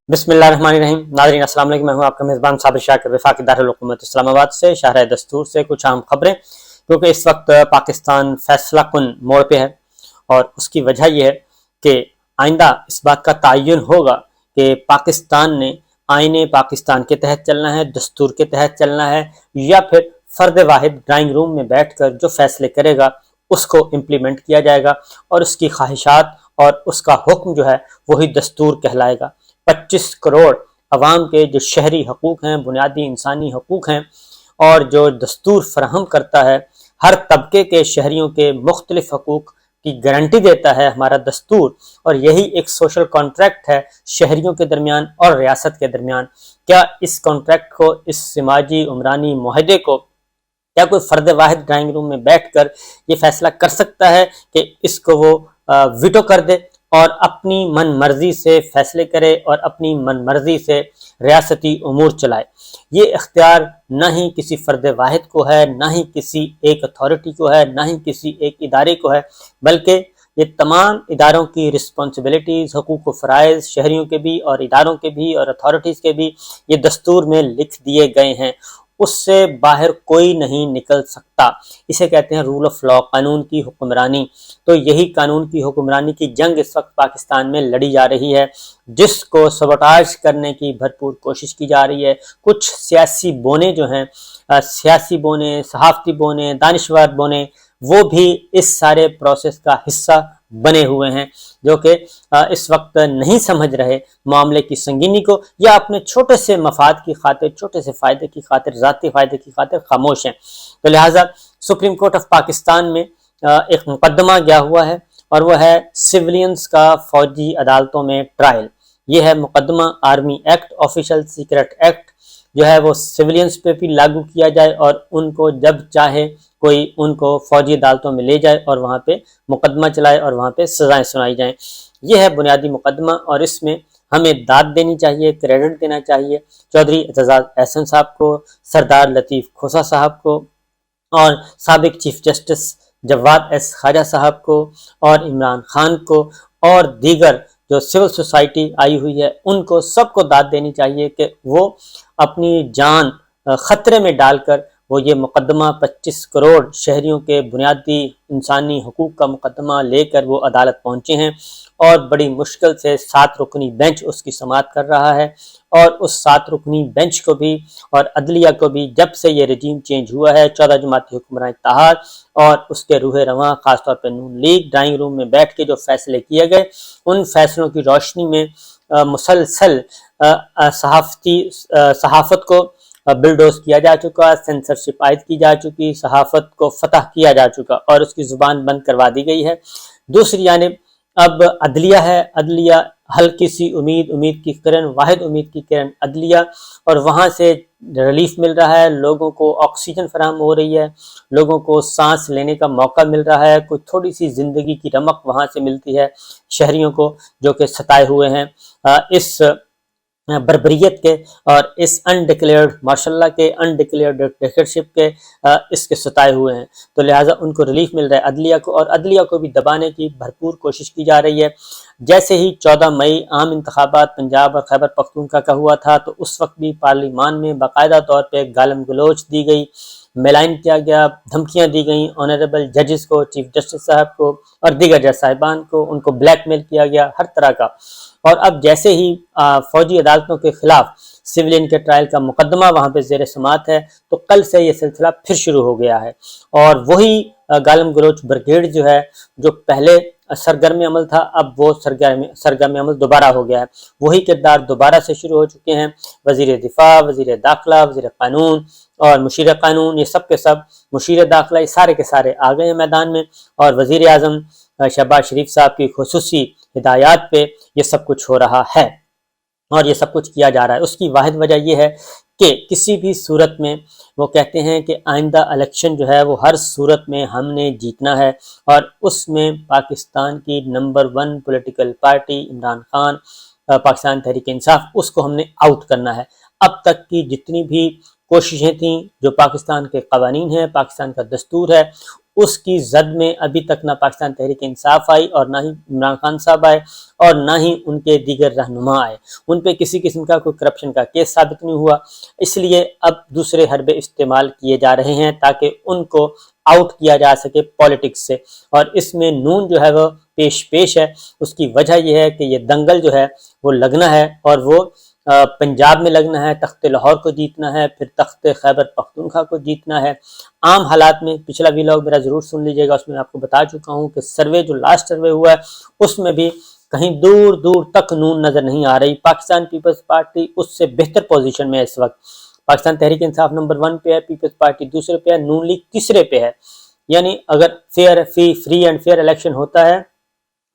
بسم اللہ الرحمن الرحیم. ناظرین السلام علیکم. میں ہوں آپ کا میزبان صابر شاکر وفاقی دارالحکومت اسلام آباد سے. شاہراہ دستور سے کچھ اہم خبریں، کیونکہ اس وقت پاکستان فیصلہ کن موڑ پہ ہے، اور اس کی وجہ یہ ہے کہ آئندہ اس بات کا تعین ہوگا کہ پاکستان نے آئین پاکستان کے تحت چلنا ہے، دستور کے تحت چلنا ہے، یا پھر فرد واحد ڈرائنگ روم میں بیٹھ کر جو فیصلے کرے گا اس کو امپلیمنٹ کیا جائے گا، اور اس کی خواہشات اور اس کا حکم جو ہے وہی دستور کہلائے گا. 25 کروڑ عوام کے جو شہری حقوق ہیں، بنیادی انسانی حقوق ہیں، اور جو دستور فراہم کرتا ہے ہر طبقے کے شہریوں کے مختلف حقوق کی گارنٹی دیتا ہے ہمارا دستور، اور یہی ایک سوشل کانٹریکٹ ہے شہریوں کے درمیان اور ریاست کے درمیان. کیا اس کانٹریکٹ کو، اس سماجی عمرانی معاہدے کو، کیا کوئی فرد واحد ڈرائنگ روم میں بیٹھ کر یہ فیصلہ کر سکتا ہے کہ اس کو وہ ویٹو کر دے اور اپنی من مرضی سے فیصلے کرے اور اپنی من مرضی سے ریاستی امور چلائے؟ یہ اختیار نہ ہی کسی فرد واحد کو ہے، نہ ہی کسی ایک اتھارٹی کو ہے، نہ ہی کسی ایک ادارے کو ہے، بلکہ یہ تمام اداروں کی رسپانسبلٹیز، حقوق و فرائض شہریوں کے بھی اور اداروں کے بھی اور اتھارٹیز کے بھی یہ دستور میں لکھ دیے گئے ہیں. اس سے باہر کوئی نہیں نکل سکتا. اسے کہتے ہیں رول آف لا، قانون کی حکمرانی. تو یہی قانون کی حکمرانی کی جنگ اس وقت پاکستان میں لڑی جا رہی ہے، جس کو سبوٹاژ کرنے کی بھرپور کوشش کی جا رہی ہے. کچھ سیاسی بونے جو ہیں، سیاسی بونے، صحافتی بونے، دانشور بونے، وہ بھی اس سارے پروسیس کا حصہ بنے ہوئے ہیں، جو کہ اس وقت نہیں سمجھ رہے معاملے کی سنگینی کو، یا اپنے چھوٹے سے مفاد کی خاطر، چھوٹے سے فائدے کی خاطر، ذاتی فائدے کی خاطر خاموش ہیں. تو لہٰذا سپریم کورٹ آف پاکستان میں ایک مقدمہ گیا ہوا ہے، اور وہ ہے سولینز کا فوجی عدالتوں میں ٹرائل. یہ ہے مقدمہ army act, official secret act, جو ہے وہ سولینز پہ بھی لاگو کیا جائے، اور ان کو جب چاہے کوئی ان کو فوجی عدالتوں میں لے جائے اور وہاں پہ مقدمہ چلائے اور وہاں پہ سزائیں سنائی جائیں. یہ ہے بنیادی مقدمہ، اور اس میں ہمیں داد دینی چاہیے، کریڈٹ دینا چاہیے چودھری اعتزاز احسن صاحب کو، سردار لطیف کھوسہ صاحب کو، اور سابق چیف جسٹس جواد ایس خواجہ صاحب کو، اور عمران خان کو، اور دیگر جو سول سوسائٹی آئی ہوئی ہے ان کو، سب کو داد دینی چاہیے کہ وہ اپنی جان خطرے میں ڈال کر وہ یہ مقدمہ 25 کروڑ شہریوں کے بنیادی انسانی حقوق کا مقدمہ لے کر وہ عدالت پہنچے ہیں، اور بڑی مشکل سے 7 رکنی بینچ اس کی سماعت کر رہا ہے. اور اس 7 رکنی بینچ کو بھی اور عدلیہ کو بھی، جب سے یہ رجیم چینج ہوا ہے، 14 جماعتی حکمران اتحاد اور اس کے روح رواں خاص طور پہ نون لیگ، ڈرائنگ روم میں بیٹھ کے جو فیصلے کیے گئے، ان فیصلوں کی روشنی میں مسلسل صحافت کو بلڈوز کیا جا چکا، سینسرشپ عائد کی جا چکی، صحافت کو فتح کیا جا چکا اور اس کی زبان بند کروا دی گئی ہے. دوسری جانب اب عدلیہ ہے، عدلیہ ہلکی سی امید کی کرن، واحد امید کی کرن عدلیہ، اور وہاں سے ریلیف مل رہا ہے، لوگوں کو آکسیجن فراہم ہو رہی ہے، لوگوں کو سانس لینے کا موقع مل رہا ہے، کوئی تھوڑی سی زندگی کی رمق وہاں سے ملتی ہے شہریوں کو جو کہ ستائے ہوئے ہیں اس بربریت کے اور اس انڈکلیئرڈ ماشاء اللہ کے انڈکلیئرڈ ڈکٹیٹرشپ کے اس کے ستائے ہوئے ہیں. تو لہٰذا ان کو ریلیف مل رہا ہے عدلیہ کو، اور عدلیہ کو بھی دبانے کی بھرپور کوشش کی جا رہی ہے. جیسے ہی 14 مئی عام انتخابات پنجاب اور خیبر پختونخوا کا ہوا تھا، تو اس وقت بھی پارلیمان میں باقاعدہ طور پہ گالم گلوچ دی گئی، میلائن کیا گیا، دھمکیاں دی گئیں آنریبل ججز کو، چیف جسٹس صاحب کو اور دیگر جج صاحبان کو، ان کو بلیک میل کیا گیا ہر طرح کا. اور اب جیسے ہی فوجی عدالتوں کے خلاف سویلین کے ٹرائل کا مقدمہ وہاں پہ زیر سماعت ہے، تو کل سے یہ سلسلہ پھر شروع ہو گیا ہے، اور وہی گالم گلوچ بریگیڈ جو ہے، جو پہلے سرگرم عمل تھا، اب وہ سرگرم عمل دوبارہ ہو گیا ہے. وہی کردار دوبارہ سے شروع ہو چکے ہیں. وزیر دفاع، وزیر داخلہ، وزیر قانون اور مشیر قانون، یہ سب کے سب، مشیر داخلہ، یہ سارے کے سارے آ گئے ہیں میدان میں، اور وزیر اعظم شہباز شریف صاحب کی خصوصی ہدایات پہ یہ سب کچھ ہو رہا ہے اور یہ سب کچھ کیا جا رہا ہے. اس کی واحد وجہ یہ ہے کہ کسی بھی صورت میں وہ کہتے ہیں کہ آئندہ الیکشن جو ہے وہ ہر صورت میں ہم نے جیتنا ہے، اور اس میں پاکستان کی number 1 political party Imran Khan, Pakistan Tehreek Insaf, اس کو ہم نے آؤٹ کرنا ہے. اب تک کی جتنی بھی کوششیں تھیں، جو پاکستان کے قوانین ہیں، پاکستان کا دستور ہے، اس کی زد میں ابھی تک نہ پاکستان تحریک انصاف آئی اور نہ ہی عمران خان صاحب آئے اور نہ ہی ان کے دیگر رہنما آئے. ان پہ کسی قسم کا کوئی کرپشن کا کیس ثابت نہیں ہوا. اس لیے اب دوسرے حربے استعمال کیے جا رہے ہیں تاکہ ان کو آؤٹ کیا جا سکے پولیٹکس سے. اور اس میں نون جو ہے وہ پیش ہے. اس کی وجہ یہ ہے کہ یہ دنگل جو ہے وہ لگنا ہے اور وہ پنجاب میں لگنا ہے، تخت لاہور کو جیتنا ہے، پھر تخت خیبر پختونخوا کو جیتنا ہے. عام حالات میں پچھلا ویلاگ میرا ضرور سن لیجیے گا، اس میں آپ کو بتا چکا ہوں کہ سروے جو لاسٹ سروے ہوا ہے اس میں بھی کہیں دور دور تک نون نظر نہیں آ رہی. پاکستان پیپلز پارٹی اس سے بہتر پوزیشن میں ہے اس وقت. پاکستان تحریک انصاف نمبر 1 پہ ہے، پیپلز پارٹی دوسرے پہ ہے، نون لیگ تیسرے پہ ہے. یعنی اگر فری اینڈ فیئر الیکشن ہوتا ہے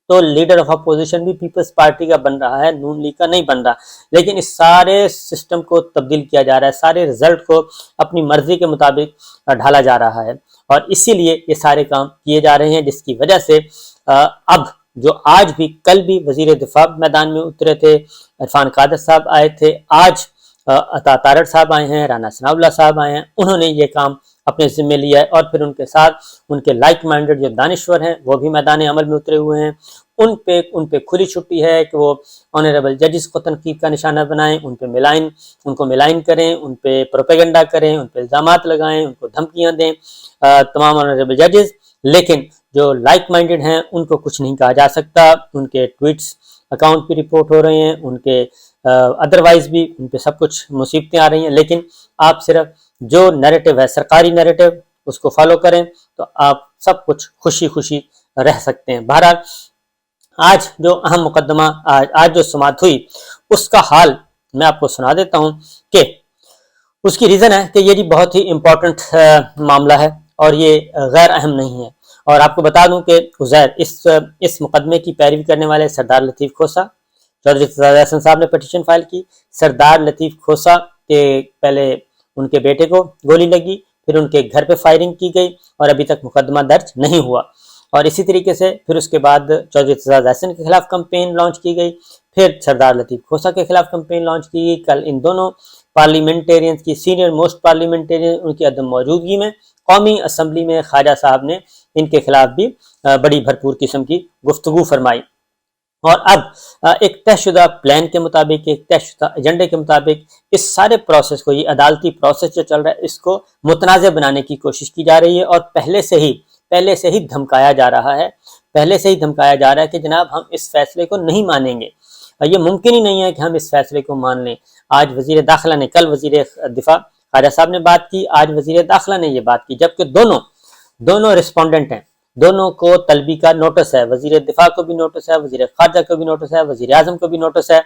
تو لیڈر آف اپوزیشن بھی پیپلز پارٹی کا بن رہا ہے، نون لیگ کا نہیں بن رہا. لیکن اس سارے سسٹم کو تبدیل کیا جا رہا ہے، سارے رزلٹ کو اپنی مرضی کے مطابق ڈھالا جا رہا ہے اور اسی لیے یہ سارے کام کیے جا رہے ہیں، جس کی وجہ سے اب جو آج بھی کل بھی وزیر دفاع میدان میں اترے تھے، عرفان قادر صاحب آئے تھے، آج عطا تارڑ صاحب آئے ہیں، رانا ثناء اللہ صاحب آئے ہیں، انہوں نے یہ کام اپنے ذمے لیا ہے اور پھر ان کے ساتھ ان کے لائک مائنڈڈ جو دانشور ہیں وہ بھی میدان عمل میں اترے ہوئے ہیں. ان پہ کھلی چھٹی ہے کہ وہ آنریبل ججز کو تنقید کا نشانہ بنائیں، ان کو ملائن کریں، ان پہ پروپیگنڈا کریں، ان پہ الزامات لگائیں، ان کو دھمکیاں دیں تمام آنریبل ججز. لیکن جو لائک مائنڈڈ ہیں ان کو کچھ نہیں کہا جا سکتا. ان کے ٹویٹس اکاؤنٹ بھی رپورٹ ہو رہے ہیں، ان کے ادروائز بھی ان پہ سب کچھ مصیبتیں آ رہی ہیں. لیکن آپ صرف جو نیریٹو ہے، سرکاری نیریٹو، اس کو فالو کریں تو آپ سب کچھ خوشی خوشی رہ سکتے ہیں. بہرحال آج جو اہم مقدمہ آج جو سماعت ہوئی اس کا حال میں آپ کو سنا دیتا ہوں کہ اس کی ریزن ہے کہ یہ جی بہت ہی امپورٹنٹ معاملہ ہے اور یہ غیر اہم نہیں ہے. اور آپ کو بتا دوں کہ عزیر اس مقدمے کی پیروی کرنے والے سردار لطیف کھوسہ، چودھری اعتزاز احسن صاحب نے پٹیشن فائل کی. سردار لطیف کھوسہ کے پہلے ان کے بیٹے کو گولی لگی، پھر ان کے گھر پہ فائرنگ کی گئی اور ابھی تک مقدمہ درج نہیں ہوا. اور اسی طریقے سے پھر اس کے بعد چودھری اعتزاز احسن کے خلاف کمپین لانچ کی گئی، پھر سردار لطیف کھوسہ کے خلاف کمپین لانچ کی گئی. کل ان دونوں پارلیمنٹیرینز کی سینئر موسٹ پارلیمنٹیرین ان کی عدم موجودگی میں قومی اسمبلی میں خواجہ صاحب نے ان کے خلاف بھی بڑی بھرپور قسم کی گفتگو فرمائی. اور اب ایک طے شدہ پلان کے مطابق، ایک طے شدہ ایجنڈے کے مطابق اس سارے پروسیس کو، یہ عدالتی پروسیس جو چل رہا ہے، اس کو متنازع بنانے کی کوشش کی جا رہی ہے اور پہلے سے ہی دھمکایا جا رہا ہے کہ جناب ہم اس فیصلے کو نہیں مانیں گے. یہ ممکن ہی نہیں ہے کہ ہم اس فیصلے کو مان لیں. آج وزیر داخلہ نے، کل وزیر دفاع خواجہ صاحب نے بات کی، آج وزیر داخلہ نے یہ بات کی، جبکہ دونوں رسپونڈنٹ ہیں، دونوں کو طلبی کا نوٹس ہے. وزیر دفاع کو بھی نوٹس ہے، وزیر خارجہ کو بھی نوٹس ہے، وزیر اعظم کو بھی نوٹس ہے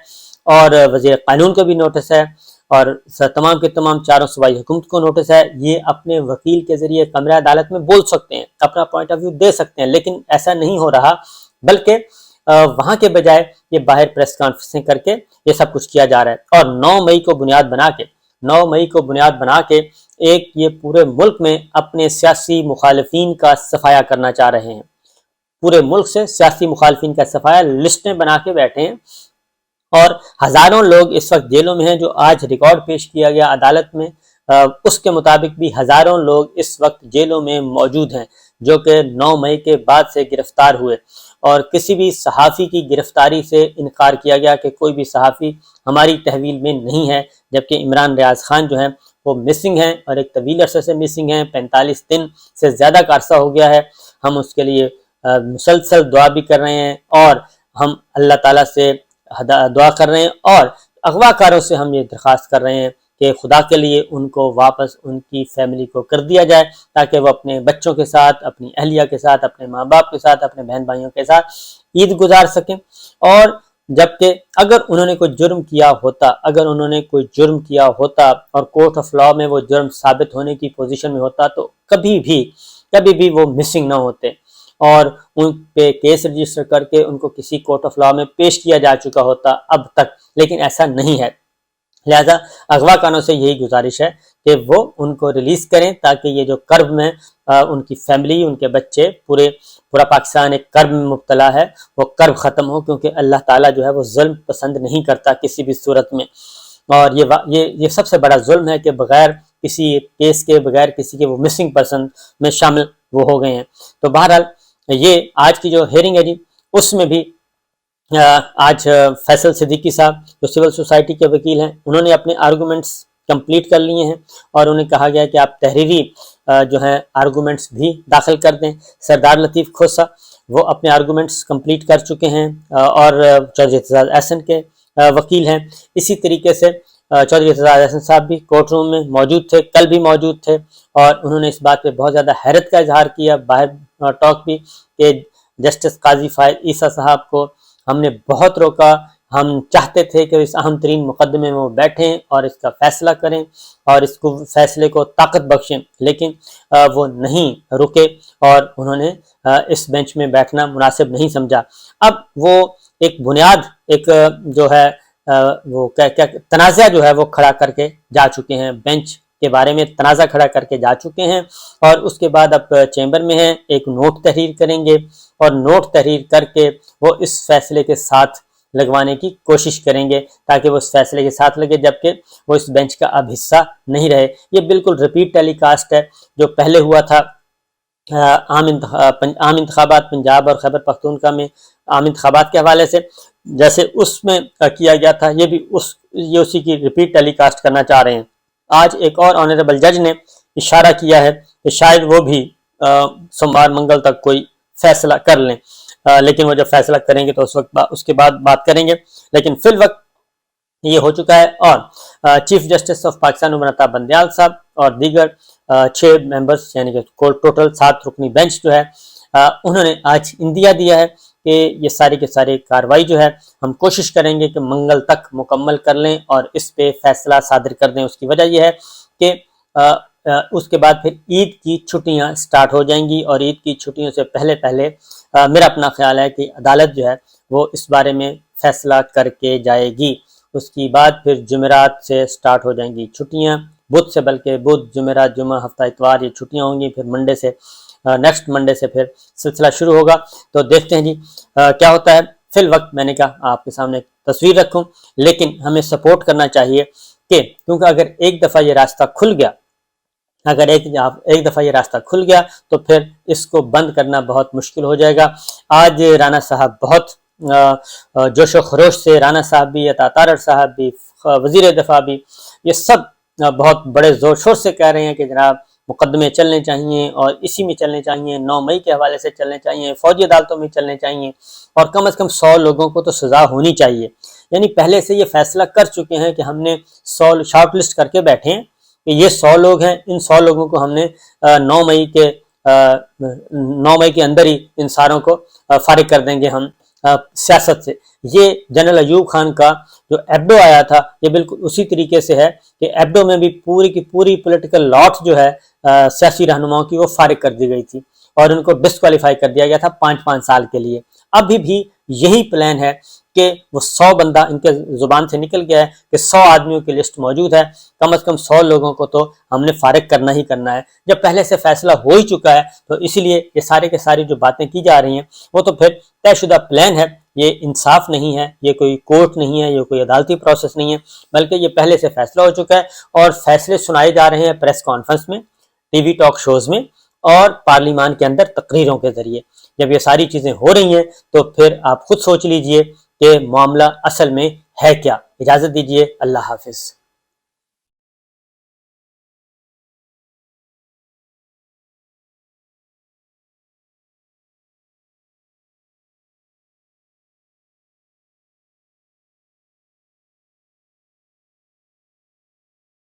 اور وزیر قانون کو بھی نوٹس ہے اور تمام کے تمام چاروں صوبائی حکومت کو نوٹس ہے. یہ اپنے وکیل کے ذریعے کمرہ عدالت میں بول سکتے ہیں، اپنا پوائنٹ آف ویو دے سکتے ہیں، لیکن ایسا نہیں ہو رہا، بلکہ وہاں کے بجائے یہ باہر پریس کانفرنسیں کر کے یہ سب کچھ کیا جا رہا ہے. اور 9 مئی کو بنیاد بنا کے ایک یہ پورے ملک میں اپنے سیاسی مخالفین کا صفایا کرنا چاہ رہے ہیں. پورے ملک سے سیاسی مخالفین کا صفایا لسٹیں بنا کے بیٹھے ہیں اور ہزاروں لوگ اس وقت جیلوں میں ہیں. جو آج ریکارڈ پیش کیا گیا عدالت میں، اس کے مطابق بھی ہزاروں لوگ اس وقت جیلوں میں موجود ہیں جو کہ 9 مئی کے بعد سے گرفتار ہوئے. اور کسی بھی صحافی کی گرفتاری سے انکار کیا گیا کہ کوئی بھی صحافی ہماری تحویل میں نہیں ہے، جبکہ عمران ریاض خان جو ہیں وہ مسنگ ہیں اور ایک طویل عرصے سے مسنگ ہیں، 45 دن سے زیادہ کا عرصہ ہو گیا ہے. ہم اس کے لیے مسلسل دعا بھی کر رہے ہیں اور ہم اللہ تعالیٰ سے دعا کر رہے ہیں اور اغوا کاروں سے ہم یہ درخواست کر رہے ہیں کہ خدا کے لیے ان کو واپس ان کی فیملی کو کر دیا جائے تاکہ وہ اپنے بچوں کے ساتھ، اپنی اہلیہ کے ساتھ، اپنے ماں باپ کے ساتھ، اپنے بہن بھائیوں کے ساتھ عید گزار سکیں. اور جبکہ اگر انہوں نے کوئی جرم کیا ہوتا اور کورٹ آف لاء میں وہ جرم ثابت ہونے کی پوزیشن میں ہوتا تو کبھی بھی وہ مسنگ نہ ہوتے اور ان پہ کیس رجسٹر کر کے ان کو کسی کورٹ آف لاء میں پیش کیا جا چکا ہوتا اب تک. لیکن ایسا نہیں ہے، لہذا اغوا کاروں سے یہی گزارش ہے کہ وہ ان کو ریلیز کریں تاکہ یہ جو کرب میں ان کی فیملی، ان کے بچے، پورا پاکستان ایک کرب میں مبتلا ہے، وہ کرب ختم ہو، کیونکہ اللہ تعالیٰ جو ہے وہ ظلم پسند نہیں کرتا کسی بھی صورت میں. اور یہ سب سے بڑا ظلم ہے کہ بغیر کسی کیس کے بغیر کسی کے وہ مسنگ پرسن میں شامل وہ ہو گئے ہیں۔ تو بہرحال یہ آج کی جو ہیئرنگ ہے جی، اس میں بھی آج فیصل صدیقی صاحب جو سول سوسائٹی کے وکیل ہیں، انہوں نے اپنے آرگومنٹس کمپلیٹ کر لیے ہیں، اور انہیں کہا گیا کہ آپ تحریری جو ہیں آرگومنٹس بھی داخل کر دیں۔ سردار لطیف کھوسہ وہ اپنے آرگومنٹس کمپلیٹ کر چکے ہیں، اور چودھری اعتزاز احسن کے وکیل ہیں۔ اسی طریقے سے چودھری اعتزاز احسن صاحب بھی کورٹ روم میں موجود تھے، کل بھی موجود تھے، اور انہوں نے اس بات پہ بہت زیادہ حیرت کا اظہار کیا باہر ٹاک بھی، کہ جسٹس قاضی فائز عیسیٰ صاحب کو ہم نے بہت روکا، ہم چاہتے تھے کہ اس اہم ترین مقدمے میں وہ بیٹھیں اور اس کا فیصلہ کریں اور اس کو فیصلے کو طاقت بخشیں، لیکن وہ نہیں رکے، اور انہوں نے اس بینچ میں بیٹھنا مناسب نہیں سمجھا۔ اب وہ ایک بنیاد، ایک جو ہے وہ کیا تنازع جو ہے وہ کھڑا کر کے جا چکے ہیں، بینچ کے بارے میں تنازع کھڑا کر کے جا چکے ہیں، اور اس کے بعد اب چیمبر میں ہیں، ایک نوٹ تحریر کریں گے، اور نوٹ تحریر کر کے وہ اس فیصلے کے ساتھ لگوانے کی کوشش کریں گے، تاکہ وہ اس فیصلے کے ساتھ لگے، جبکہ وہ اس بینچ کا اب حصہ نہیں رہے۔ یہ بالکل ریپیٹ ٹیلی کاسٹ ہے جو پہلے ہوا تھا عام انتخابات پنجاب اور خیبر پختونخوا میں عام انتخابات کے حوالے سے، جیسے اس میں کیا گیا تھا، یہ بھی یہ اسی کی ریپیٹ ٹیلی کاسٹ کرنا چاہ رہے ہیں۔ آج ایک اور آنریبل جج نے اشارہ کیا ہے کہ شاید وہ بھی سوموار منگل تک کوئی فیصلہ کر لیں، لیکن وہ جب فیصلہ کریں گے تو اس کے بعد بات کریں گے، لیکن فی الوقت یہ ہو چکا ہے۔ اور chief justice of Pakistan Umar Ata Bandial صاحب اور دیگر 6 ممبرز، یعنی کہ ٹوٹل 7 رکنی بینچ جو ہے، انہوں نے آج اندیا دیا ہے کہ یہ ساری کے ساری کاروائی جو ہے ہم کوشش کریں گے کہ منگل تک مکمل کر لیں اور اس پہ فیصلہ صادر کر دیں۔ اس کی وجہ یہ ہے کہ اس کے بعد پھر عید کی چھٹیاں سٹارٹ ہو جائیں گی، اور عید کی چھٹیوں سے پہلے میرا اپنا خیال ہے کہ عدالت جو ہے وہ اس بارے میں فیصلہ کر کے جائے گی۔ اس کی بعد پھر جمعرات سے سٹارٹ ہو جائیں گی چھٹیاں، بدھ سے، بلکہ بدھ، جمعرات، جمعہ، ہفتہ اتوار یہ چھٹیاں ہوں گی، پھر منڈے سے نیکسٹ منڈے سے پھر سلسلہ شروع ہوگا۔ تو دیکھتے ہیں جی کیا ہوتا ہے۔ فی الوقت میں نے کہا آپ کے سامنے تصویر رکھوں، لیکن ہمیں سپورٹ کرنا چاہیے، کیونکہ اگر ایک دفعہ یہ راستہ کھل گیا، اگر ایک دفعہ یہ راستہ کھل گیا تو پھر اس کو بند کرنا بہت مشکل ہو جائے گا۔ آج رانا صاحب بہت جوش و خروش سے، رانا صاحب بھی، عطا تارڑ صاحب بھی، وزیر دفاع بھی، یہ سب بہت بڑے زور شور سے کہہ رہے ہیں کہ جناب مقدمے چلنے چاہیے، اور اسی میں چلنے چاہیے، 9 مئی کے حوالے سے چلنے چاہیے، فوجی عدالتوں میں چلنے چاہیے، اور کم از کم 100 لوگوں کو تو سزا ہونی چاہیے۔ یعنی پہلے سے یہ فیصلہ کر چکے ہیں کہ ہم نے 100 شارٹ لسٹ کر کے بیٹھے ہیں کہ یہ 100 لوگ ہیں، ان 100 لوگوں کو ہم نے 9 مئی کے اندر ہی ان ساروں کو فارغ کر دیں گے ہم سیاست سے۔ یہ جنرل ایوب خان کا جو ایبڈو آیا تھا، یہ بالکل اسی طریقے سے ہے کہ ایبڈو میں بھی پوری کی پوری پولیٹیکل لاٹ جو ہے سیاسی رہنماؤں کی، وہ فارغ کر دی گئی تھی، اور ان کو ڈسکوالیفائی کر دیا گیا تھا 5 سال کے لیے۔ ابھی بھی یہی پلان ہے کہ وہ 100 بندہ ان کے زبان سے نکل گیا ہے کہ 100 آدمیوں کی لسٹ موجود ہے، کم از کم 100 لوگوں کو تو ہم نے فارغ کرنا ہی کرنا ہے۔ جب پہلے سے فیصلہ ہو ہی چکا ہے تو اسی لیے یہ سارے کے ساری جو باتیں کی جا رہی ہیں وہ تو پھر طے شدہ پلان ہے۔ یہ انصاف نہیں ہے، یہ کوئی کورٹ نہیں ہے، یہ کوئی عدالتی پروسیس نہیں ہے، بلکہ یہ پہلے سے فیصلہ ہو چکا ہے، اور فیصلے سنائے جا رہے ہیں پریس کانفرنس میں، ٹی وی ٹاک شوز میں، اور پارلیمان کے اندر تقریروں کے ذریعے۔ جب یہ ساری چیزیں ہو رہی ہیں تو پھر آپ خود سوچ لیجئے کہ معاملہ اصل میں ہے کیا۔ اجازت دیجئے، اللہ حافظ۔